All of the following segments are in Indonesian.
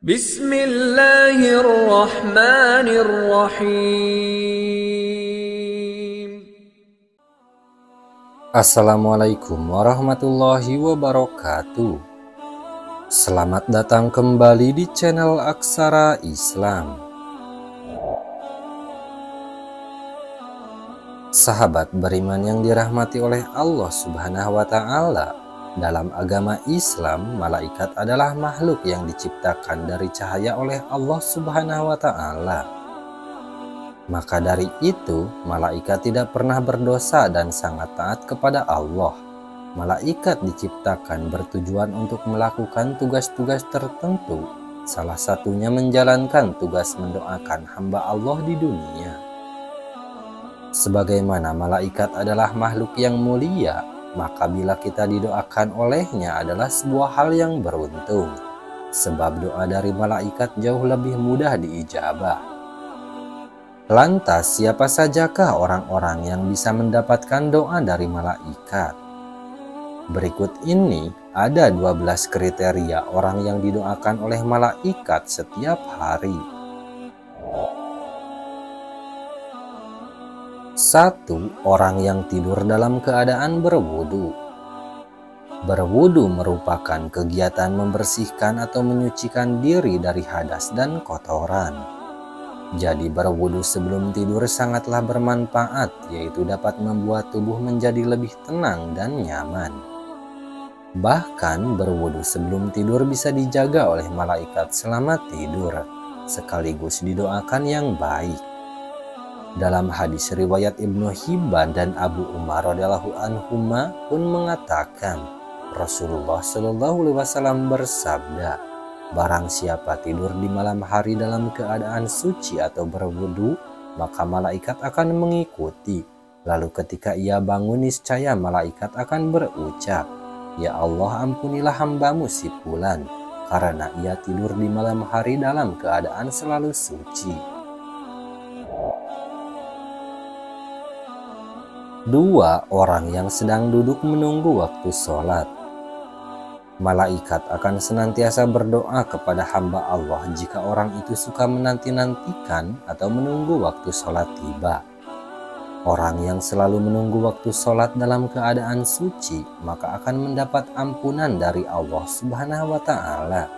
Bismillahirrahmanirrahim. Assalamualaikum warahmatullahi wabarakatuh. Selamat datang kembali di channel Aksara Islam. Sahabat beriman yang dirahmati oleh Allah Subhanahu wa Ta'ala, dalam agama Islam, malaikat adalah makhluk yang diciptakan dari cahaya oleh Allah Subhanahu wa Ta'ala. Maka dari itu, malaikat tidak pernah berdosa dan sangat taat kepada Allah. Malaikat diciptakan bertujuan untuk melakukan tugas-tugas tertentu, salah satunya menjalankan tugas mendoakan hamba Allah di dunia. Sebagaimana malaikat adalah makhluk yang mulia, maka bila kita didoakan olehnya adalah sebuah hal yang beruntung, sebab doa dari malaikat jauh lebih mudah diijabah. Lantas, siapa sajakah orang-orang yang bisa mendapatkan doa dari malaikat? Berikut ini ada 12 kriteria orang yang didoakan oleh malaikat setiap hari. 1. Orang yang tidur dalam keadaan berwudu. Berwudu merupakan kegiatan membersihkan atau menyucikan diri dari hadas dan kotoran. Jadi berwudu sebelum tidur sangatlah bermanfaat, yaitu dapat membuat tubuh menjadi lebih tenang dan nyaman. Bahkan berwudu sebelum tidur bisa dijaga oleh malaikat selama tidur, sekaligus didoakan yang baik. Dalam hadis riwayat Ibnu Hibban dan Abu Umar radhiyallahu anhuma pun mengatakan, Rasulullah Shallallahu alaihi wasallam bersabda, barang siapa tidur di malam hari dalam keadaan suci atau berwudu, maka malaikat akan mengikuti. Lalu ketika ia bangun, niscaya malaikat akan berucap, ya Allah, ampunilah hambamu si fulan, karena ia tidur di malam hari dalam keadaan selalu suci. 2. Orang yang sedang duduk menunggu waktu sholat. Malaikat akan senantiasa berdoa kepada hamba Allah jika orang itu suka menanti-nantikan atau menunggu waktu sholat tiba. Orang yang selalu menunggu waktu sholat dalam keadaan suci, maka akan mendapat ampunan dari Allah Subhanahu wa Ta'ala.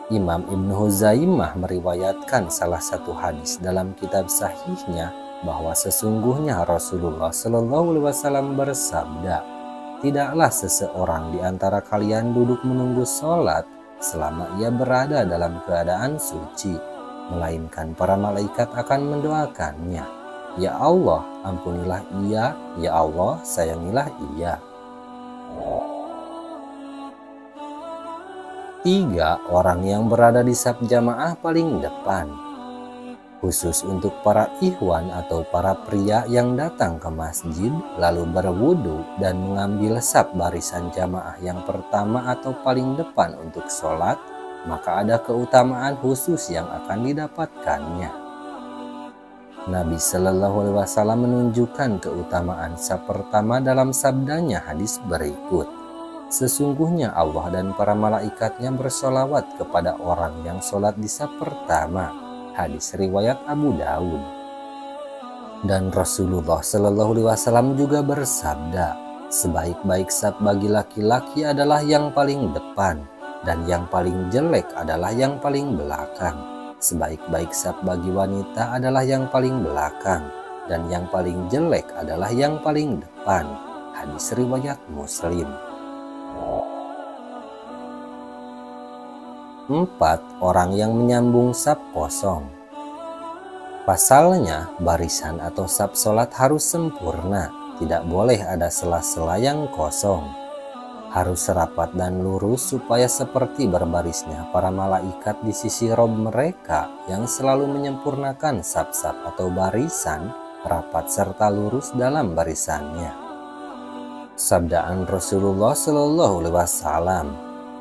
Imam Ibnu Huzaimah meriwayatkan salah satu hadis dalam kitab sahihnya bahwa sesungguhnya Rasulullah Shallallahu alaihi wasallam bersabda, tidaklah seseorang di antara kalian duduk menunggu sholat selama ia berada dalam keadaan suci, melainkan para malaikat akan mendoakannya, ya Allah, ampunilah ia, ya Allah, sayangilah ia. 3. Orang yang berada di saf jamaah paling depan. Khusus untuk para ikhwan atau para pria yang datang ke masjid lalu berwudu dan mengambil saf barisan jamaah yang pertama atau paling depan untuk sholat, maka ada keutamaan khusus yang akan didapatkannya. Nabi Shallallahu alaihi wasallam menunjukkan keutamaan saf pertama dalam sabdanya hadis berikut, sesungguhnya Allah dan para malaikatnya bersolawat kepada orang yang sholat di saf pertama. Hadis riwayat Abu Daud. Dan Rasulullah Shallallahu alaihi wasallam juga bersabda, sebaik-baik saf bagi laki-laki adalah yang paling depan, dan yang paling jelek adalah yang paling belakang. Sebaik-baik saf bagi wanita adalah yang paling belakang, dan yang paling jelek adalah yang paling depan. Hadis riwayat Muslim. 4. Orang yang menyambung saf kosong. Pasalnya, barisan atau saf sholat harus sempurna, tidak boleh ada sela-sela yang kosong. Harus rapat dan lurus supaya seperti berbarisnya para malaikat di sisi Rob mereka yang selalu menyempurnakan saf-saf atau barisan, rapat serta lurus dalam barisannya. Sabdaan Rasulullah Shallallahu alaihi wasallam,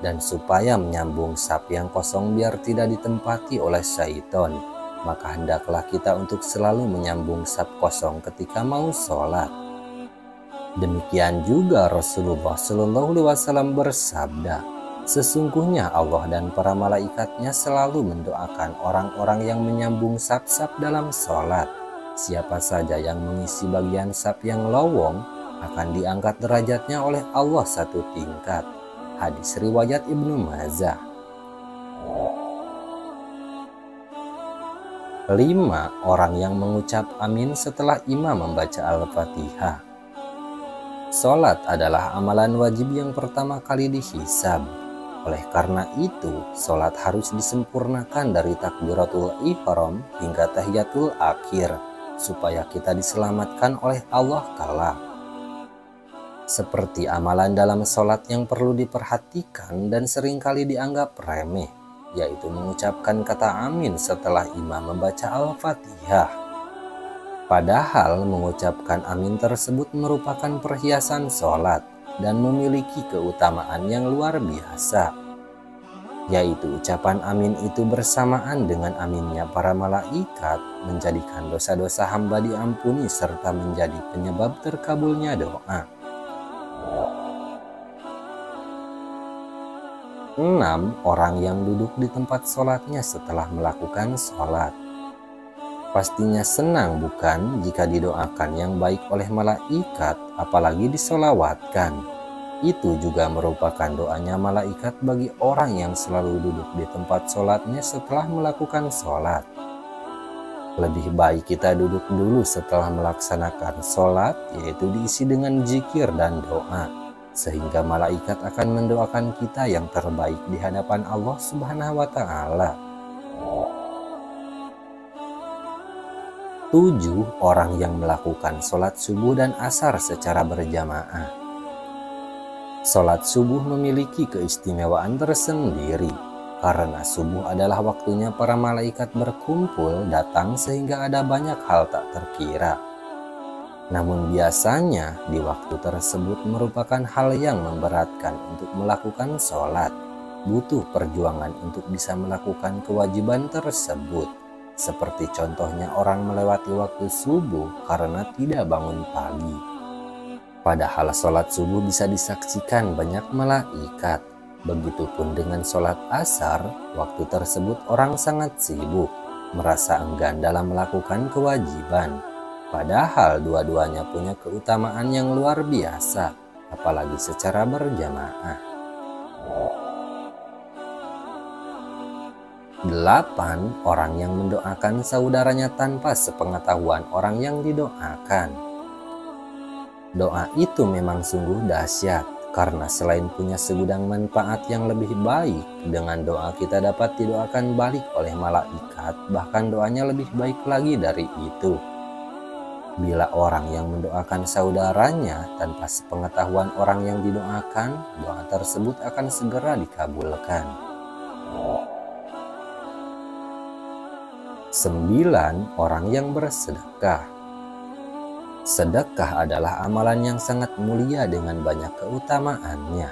dan supaya menyambung saf yang kosong biar tidak ditempati oleh syaitan, maka hendaklah kita untuk selalu menyambung saf kosong ketika mau sholat. Demikian juga Rasulullah Shallallahu alaihi wasallam bersabda, Sesungguhnya Allah dan para malaikatnya selalu mendoakan orang-orang yang menyambung saf-saf dalam sholat. Siapa saja yang mengisi bagian saf yang lowong akan diangkat derajatnya oleh Allah satu tingkat. Hadis riwayat Ibnu Majah. 5. Orang yang mengucap amin setelah imam membaca Al-Fatihah. Sholat adalah amalan wajib yang pertama kali dihisab. Oleh karena itu, sholat harus disempurnakan dari takbiratul ihram hingga tahiyatul akhir, supaya kita diselamatkan oleh Allah kelak. Seperti amalan dalam sholat yang perlu diperhatikan dan seringkali dianggap remeh, yaitu mengucapkan kata amin setelah imam membaca Al-Fatihah. Padahal mengucapkan amin tersebut merupakan perhiasan sholat dan memiliki keutamaan yang luar biasa, yaitu ucapan amin itu bersamaan dengan aminnya para malaikat menjadikan dosa-dosa hamba diampuni serta menjadi penyebab terkabulnya doa. 6. Orang yang duduk di tempat sholatnya setelah melakukan sholat. Pastinya senang bukan jika didoakan yang baik oleh malaikat, apalagi disolawatkan. Itu juga merupakan doanya malaikat bagi orang yang selalu duduk di tempat sholatnya setelah melakukan sholat. Lebih baik kita duduk dulu setelah melaksanakan sholat, yaitu diisi dengan zikir dan doa, sehingga malaikat akan mendoakan kita yang terbaik di hadapan Allah Subhanahu wa Ta'ala. 7. Orang yang melakukan sholat subuh dan asar secara berjamaah. Sholat subuh memiliki keistimewaan tersendiri, karena subuh adalah waktunya para malaikat berkumpul datang sehingga ada banyak hal tak terkira. Namun biasanya di waktu tersebut merupakan hal yang memberatkan untuk melakukan sholat, butuh perjuangan untuk bisa melakukan kewajiban tersebut. Seperti contohnya orang melewati waktu subuh karena tidak bangun pagi. Padahal sholat subuh bisa disaksikan banyak malaikat. Begitupun dengan sholat asar, waktu tersebut orang sangat sibuk, merasa enggan dalam melakukan kewajiban. Padahal dua-duanya punya keutamaan yang luar biasa, apalagi secara berjamaah. 8. Orang yang mendoakan saudaranya tanpa sepengetahuan orang yang didoakan. Doa itu memang sungguh dahsyat, karena selain punya segudang manfaat yang lebih baik, dengan doa kita dapat didoakan balik oleh malaikat, bahkan doanya lebih baik lagi dari itu. Bila orang yang mendoakan saudaranya tanpa sepengetahuan orang yang didoakan, doa tersebut akan segera dikabulkan. 9. Orang yang bersedekah. Sedekah adalah amalan yang sangat mulia dengan banyak keutamaannya.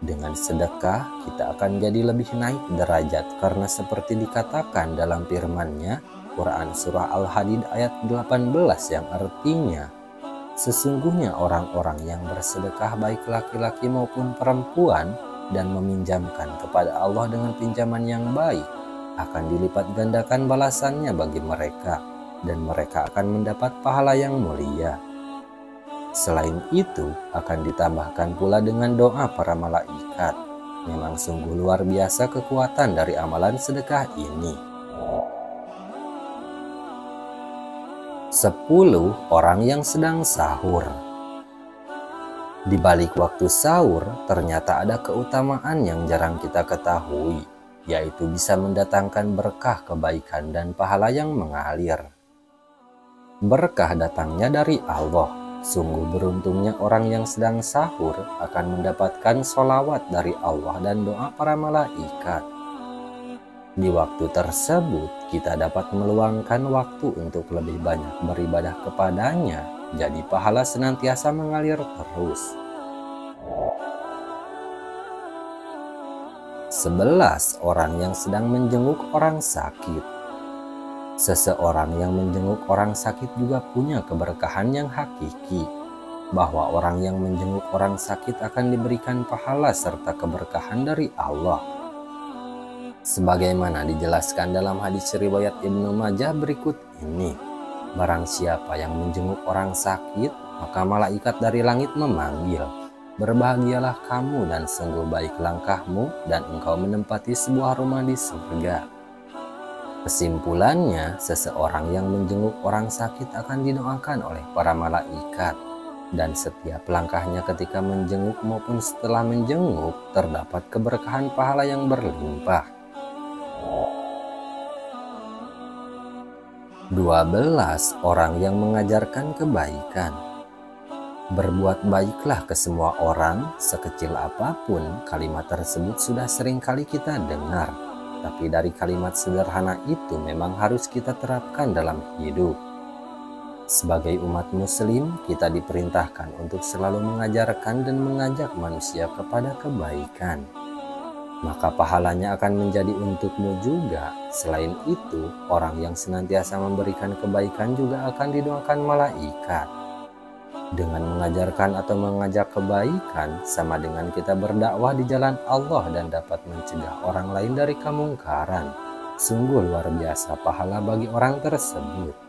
Dengan sedekah kita akan jadi lebih naik derajat, karena seperti dikatakan dalam firman-Nya Quran Surah Al-Hadid ayat 18 yang artinya, sesungguhnya orang-orang yang bersedekah baik laki-laki maupun perempuan dan meminjamkan kepada Allah dengan pinjaman yang baik, akan dilipat gandakan balasannya bagi mereka, dan mereka akan mendapat pahala yang mulia. Selain itu, akan ditambahkan pula dengan doa para malaikat. Memang sungguh luar biasa kekuatan dari amalan sedekah ini. 10. Orang yang sedang sahur. Di balik waktu sahur, ternyata ada keutamaan yang jarang kita ketahui, yaitu bisa mendatangkan berkah kebaikan dan pahala yang mengalir. Berkah datangnya dari Allah. Sungguh beruntungnya orang yang sedang sahur akan mendapatkan sholawat dari Allah dan doa para malaikat. Di waktu tersebut kita dapat meluangkan waktu untuk lebih banyak beribadah kepadanya, jadi pahala senantiasa mengalir terus. 11. Orang yang sedang menjenguk orang sakit. Seseorang yang menjenguk orang sakit juga punya keberkahan yang hakiki. bahwa orang yang menjenguk orang sakit akan diberikan pahala serta keberkahan dari Allah. Sebagaimana dijelaskan dalam hadis riwayat Ibnu Majah berikut ini, barang siapa yang menjenguk orang sakit, maka malaikat dari langit memanggil, "Berbahagialah kamu dan sungguh baik langkahmu dan engkau menempati sebuah rumah di surga." Kesimpulannya, seseorang yang menjenguk orang sakit akan didoakan oleh para malaikat, dan setiap langkahnya ketika menjenguk maupun setelah menjenguk terdapat keberkahan pahala yang berlimpah. 12. Orang yang mengajarkan kebaikan. Berbuat baiklah ke semua orang, sekecil apapun. Kalimat tersebut sudah sering kali kita dengar, tapi dari kalimat sederhana itu memang harus kita terapkan dalam hidup. Sebagai umat muslim, kita diperintahkan untuk selalu mengajarkan dan mengajak manusia kepada kebaikan. Maka pahalanya akan menjadi untukmu juga. Selain itu, orang yang senantiasa memberikan kebaikan juga akan didoakan malaikat. Dengan mengajarkan atau mengajak kebaikan, sama dengan kita berdakwah di jalan Allah dan dapat mencegah orang lain dari kemungkaran. Sungguh luar biasa pahala bagi orang tersebut.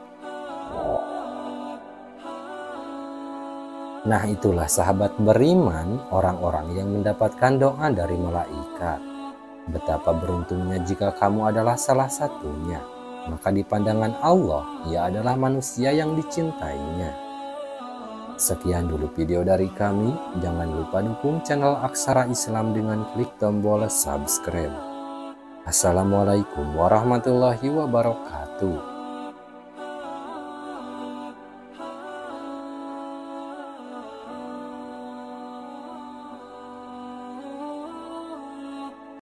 Nah, itulah sahabat beriman, orang-orang yang mendapatkan doa dari malaikat. Betapa beruntungnya jika kamu adalah salah satunya. Maka di pandangan Allah, ia adalah manusia yang dicintainya. Sekian dulu video dari kami. Jangan lupa dukung channel Aksara Islam dengan klik tombol subscribe. Assalamualaikum warahmatullahi wabarakatuh.